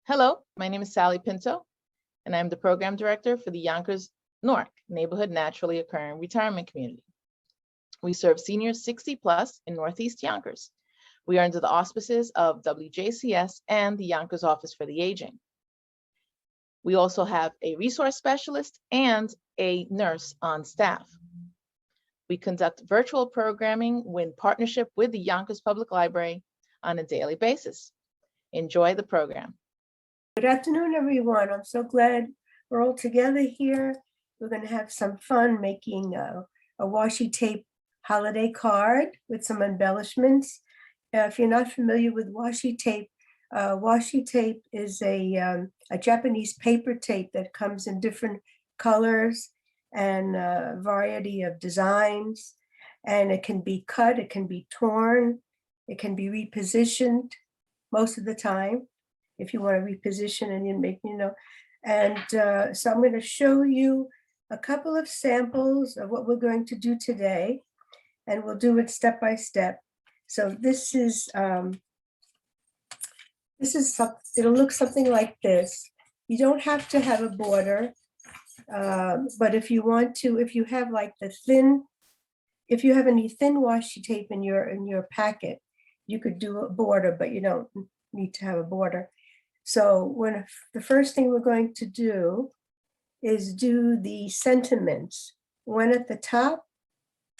Hello, my name is Sally Pinto, and I'm the Program Director for the Yonkers Newark Neighborhood Naturally Occurring Retirement Community. We serve seniors 60 plus in Northeast Yonkers. We are under the auspices of WJCS and the Yonkers Office for the Aging. We also have a resource specialist and a nurse on staff. We conduct virtual programming in partnership with the Yonkers Public Library on a daily basis. Enjoy the program. Good afternoon, everyone. I'm so glad we're all together here. We're going to have some fun making a washi tape holiday card with some embellishments. If you're not familiar with washi tape is a Japanese paper tape that comes in different colors and a variety of designs. And it can be cut, it can be torn, it can be repositioned most of the time. If you want to reposition and you make, and so I'm going to show you a couple of samples of what we're going to do today, and we'll do it step by step. So it'll look something like this. You don't have to have a border, but if you want to, if you have like if you have any thin washi tape in your packet, you could do a border, but you don't need to have a border. So the first thing we're going to do is do the sentiments, one at the top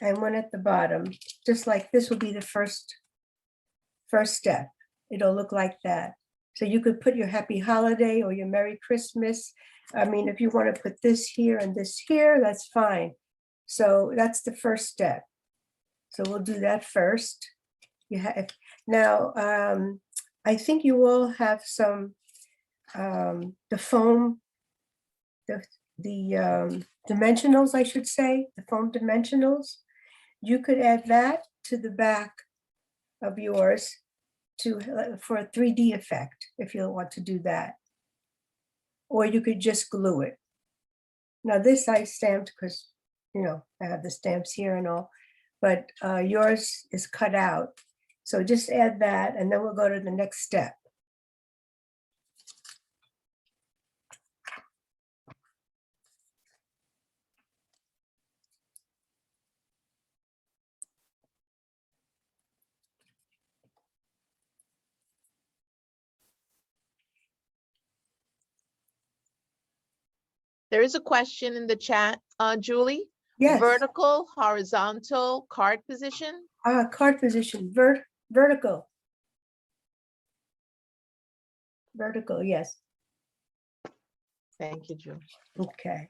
and one at the bottom, just like this will be the first step. It'll look like that. So you could put your happy holiday or your Merry Christmas. I mean, if you want to put this here and this here, that's fine. So that's the first step. So we'll do that first. Now, I think you all have some, the foam, the dimensionals, I should say, the foam dimensionals. You could add that to the back of yours for a 3D effect, if you want to do that. Or you could just glue it. Now this I stamped because, I have the stamps here and all, but yours is cut out. So just add that, and then we'll go to the next step. There is a question in the chat, Julie. Yes. Vertical, horizontal, card position? Card position, vertical. Vertical, yes. Thank you, Julie. Okay.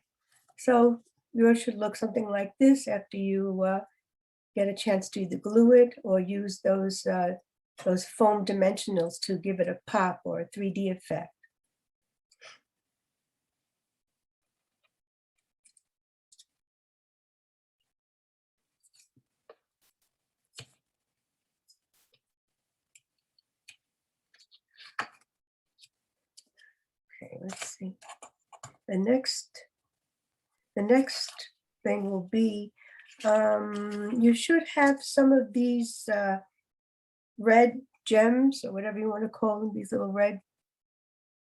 So yours should look something like this after you get a chance to either glue it or use those foam dimensionals to give it a pop or a 3D effect. Okay, let's see. The next thing will be, you should have some of these red gems or whatever you want to call them, these little red.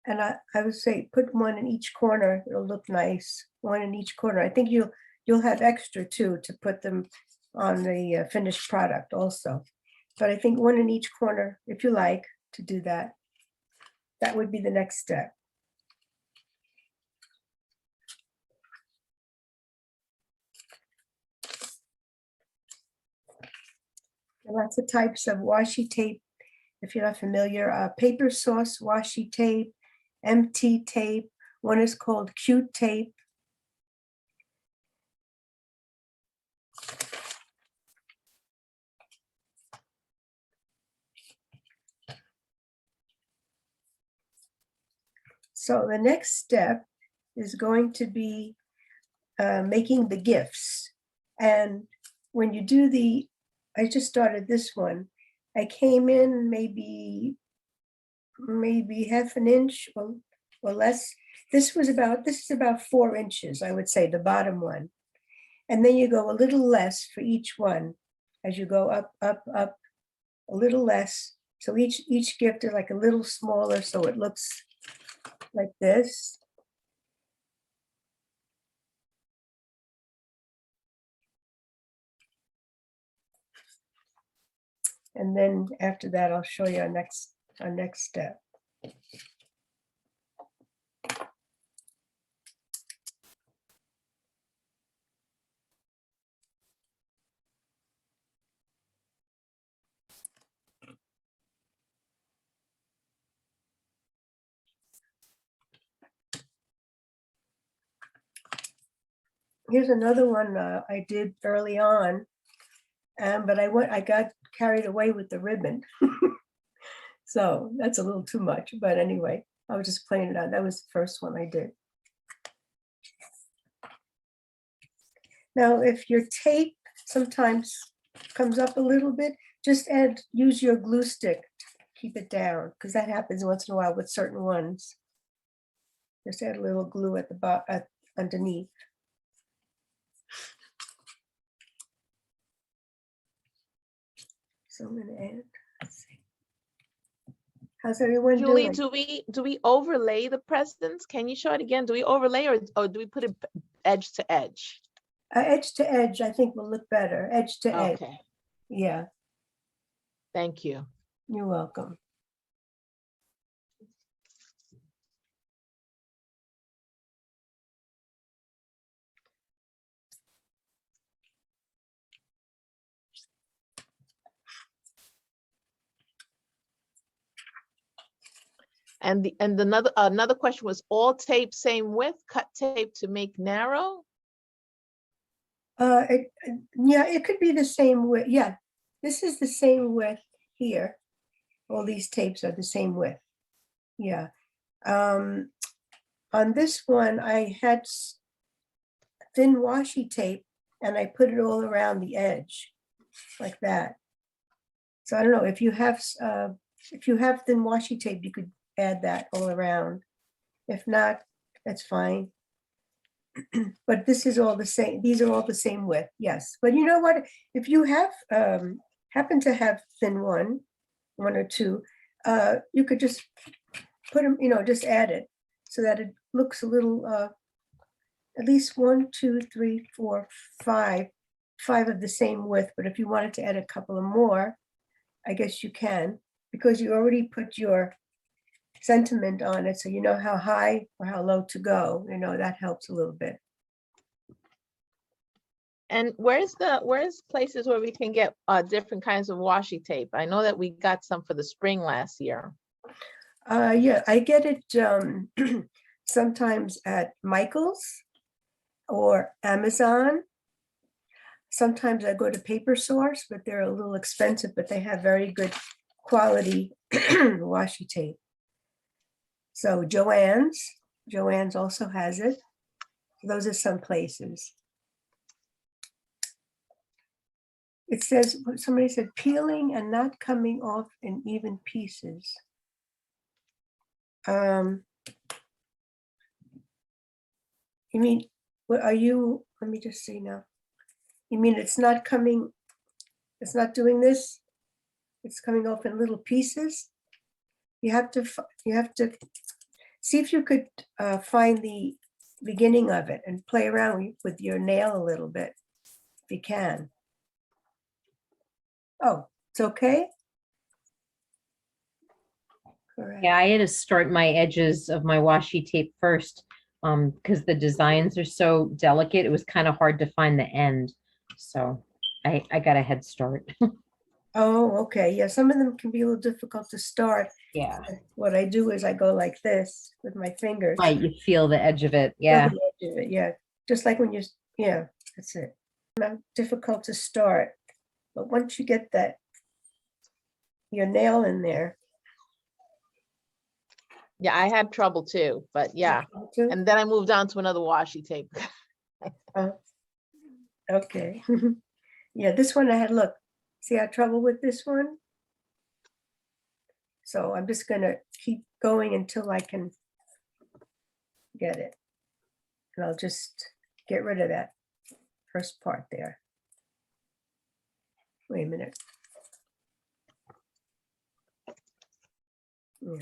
And I would say put one in each corner. It'll look nice. One in each corner. I think you'll have extra too to put them on the finished product also. But I think one in each corner, if you like to do that, that would be the next step. Lots of types of washi tape, if you're not familiar. Paper source washi tape, MT tape. One is called cute tape. So the next step is going to be making the gifts. And when you do I just started this one. I came in maybe half an inch or less This is about 4 inches, I would say, the bottom one. And then you go a little less for each one as you go up, up, up, a little less. So each gift is like a little smaller, so it looks like this. And then after that, I'll show you our next step. Here's another one I did early on, but I got carried away with the ribbon. So that's a little too much, but anyway, I was just playing it out. That was the first one I did. Now, if your tape sometimes comes up a little bit, just use your glue stick to keep it down, because that happens once in a while with certain ones. Just add a little glue at the bottom, underneath. So I'm going to add. Let's see. How's everyone Julie, doing? do we overlay the presidents? Can you show it again? Do we overlay or do we put it edge to edge? Edge to edge, I think will look better. Edge to edge. Okay, Yeah, thank you. you're welcome. And another question was, all tape same width, cut tape to make narrow? Yeah, it could be the same width. Yeah, this is the same width here. All these tapes are the same width. Yeah. On this one, I had thin washi tape and I put it all around the edge like that. So I don't know if you have thin washi tape, you could add that all around. If not, that's fine. But this is all the same. These are all the same width, yes. But you know what? If you have happen to have thin one or two, you could just put them, just add it so that it looks a little, at least 1, 2, 3, 4, 5 of the same width. But if you wanted to add a couple of more, I guess you can, because you already put your sentiment on it, so you know how high or how low to go. That helps a little bit. And where's places where we can get different kinds of washi tape? I know that we got some for the spring last year. Yeah, I get it sometimes at Michael's or Amazon. Sometimes I go to Paper Source, but they're a little expensive, but they have very good quality washi tape. So Joann's also has it. Those are some places. It says, somebody said, peeling and not coming off in even pieces. You mean, what are you, let me just see now. You mean it's not doing this? It's coming off in little pieces? You have to see if you could find the beginning of it and play around with your nail a little bit, if you can. Oh, it's okay? Correct. Yeah, I had to start my edges of my washi tape first because the designs are so delicate. It was kind of hard to find the end. So I got a head start. Oh, okay. Yeah, some of them can be a little difficult to start. Yeah. What I do is I go like this with my fingers. Right, you feel the edge of it. Feel Yeah. the edge of it, yeah. Just like when yeah, that's it. Not difficult to start, but once you get your nail in there. Yeah, I had trouble too, but yeah. Too? And then I moved on to another washi tape. Okay. Yeah, this one I had, look, see I had trouble with this one? So I'm just gonna keep going until I can get it. And I'll just get rid of that first part there. Wait a minute. Yeah.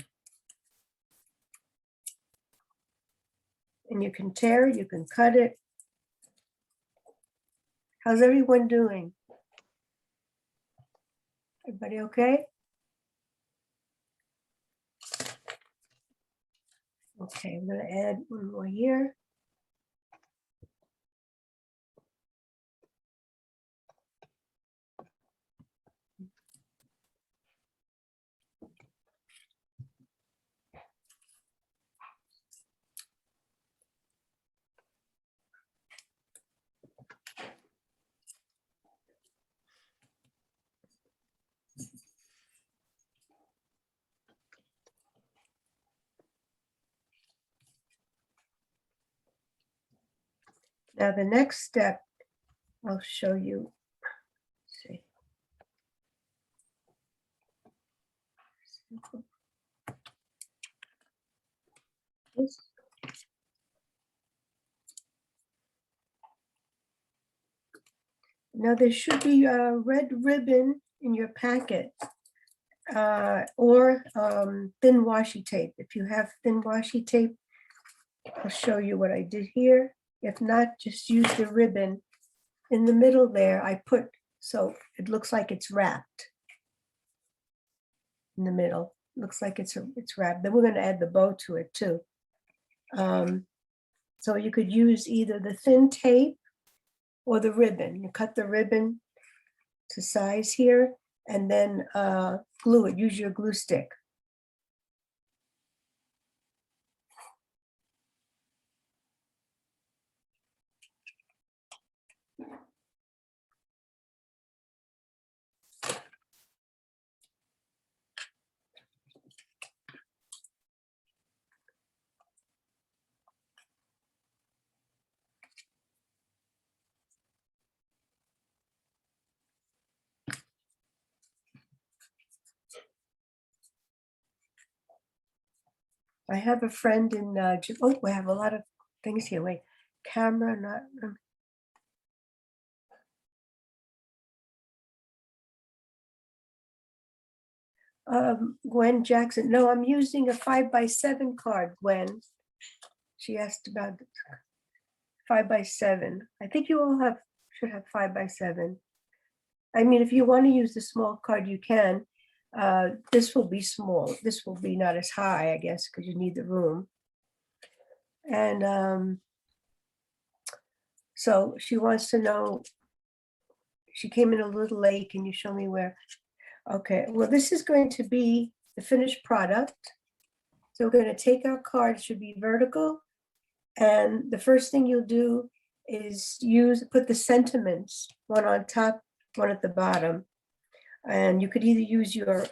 And you can tear it, you can cut it. How's everyone doing? Everybody okay? Okay, I'm gonna add one more here. Now the next step, I'll show you. Let's see. This. Now there should be a red ribbon in your packet or thin washi tape. If you have thin washi tape, I'll show you what I did here. If not, just use the ribbon. In the middle there, I put, so it looks like it's wrapped. In the middle, looks like it's wrapped. Then we're going to add the bow to it too. So you could use either the thin tape or the ribbon. You cut the ribbon to size here and then glue it. Use your glue stick. I have a friend in, oh, we have a lot of things here. Wait, camera, not. Gwen Jackson. No, I'm using a 5x7 card, Gwen. She asked about 5x7. I think you all should have 5x7. I mean, if you want to use the small card, you can. This will be small. This will be not as high, I guess, because you need the room. And so she wants to know, she came in a little late. Can you show me where? Okay, well, this is going to be the finished product. So we're going to take our card, it should be vertical. And the first thing you'll do is put the sentiments, one on top, one at the bottom. And you could either use your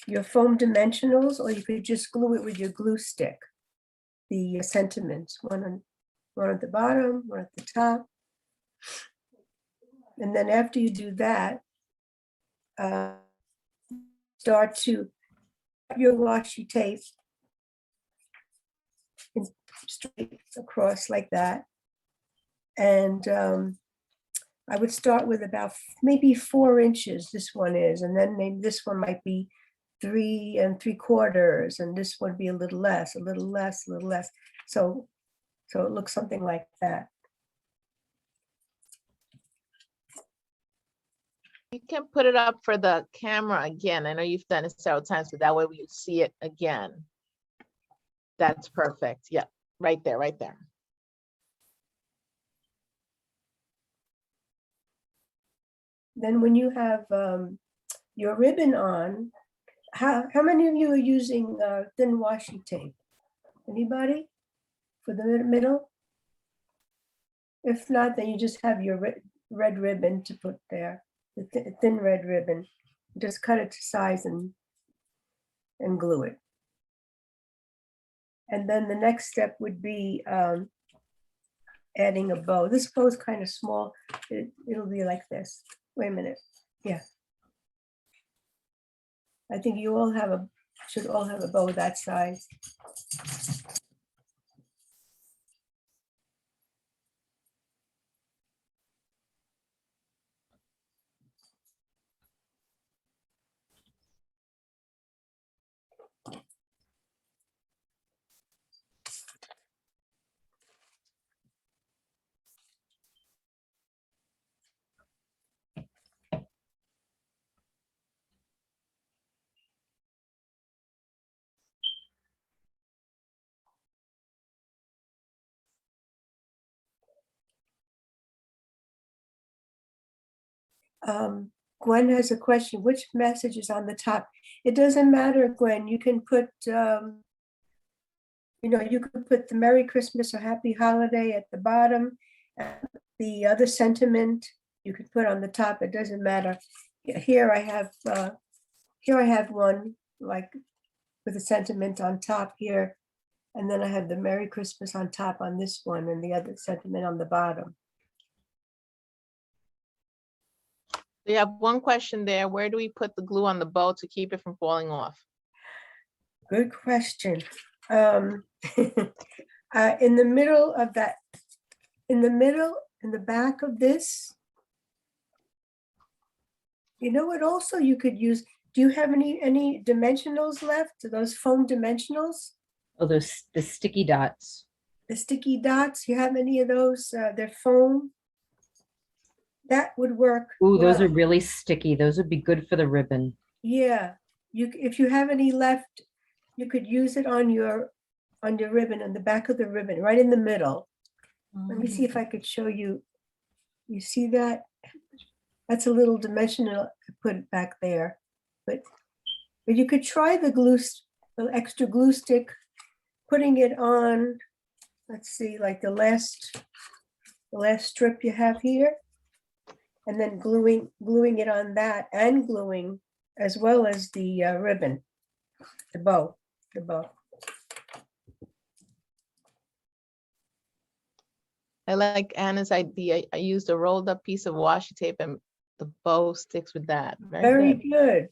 your foam dimensionals, or you could just glue it with your glue stick. The sentiments, one at the bottom, one at the top. And then after you do that, start to cut your washi tape straight across like that. And I would start with about maybe 4 inches, this one is, and then maybe this one might be 3 3/4, and this would be a little less, a little less, a little less. So it looks something like that. You can put it up for the camera again. I know you've done it several times, but that way we see it again. That's perfect. Yeah, right there, right there. Then when you have your ribbon on, how many of you are using thin washi tape? Anybody for the middle? If not, then you just have your red ribbon to put there, the thin red ribbon. Just cut it to size and glue it. And then the next step would be adding a bow. This bow is kind of small. It'll be like this. Wait a minute. Yeah. I think you all have should all have a bow that size. Gwen has a question, which message is on the top? It doesn't matter, Gwen, you can put, you know, you could put the Merry Christmas or Happy Holiday at the bottom. The other sentiment you could put on the top, it doesn't matter. Here I have one like with a sentiment on top here. And then I have the Merry Christmas on top on this one and the other sentiment on the bottom. We have one question there. Where do we put the glue on the bow to keep it from falling off? Good question. In the middle of that, in the back of this. You know what also you could use? Do you have any dimensionals left? Those foam dimensionals? Oh, those, the sticky dots. The sticky dots, you have any of those? They're foam. That would work. Ooh, those well. are really sticky. Those would be good for the ribbon. Yeah, if you have any left, you could use it on your ribbon, on the back of the ribbon, right in the middle. Let me see if I could show you. You see that? That's a little dimensional. I put it back there, but you could try the glue, the extra glue stick, putting it on. Let's see, like the last strip you have here, and then gluing it on that, and gluing as well as the ribbon, the bow. I like Anna's idea. I used a rolled up piece of washi tape and the bow sticks with that. Very good. good.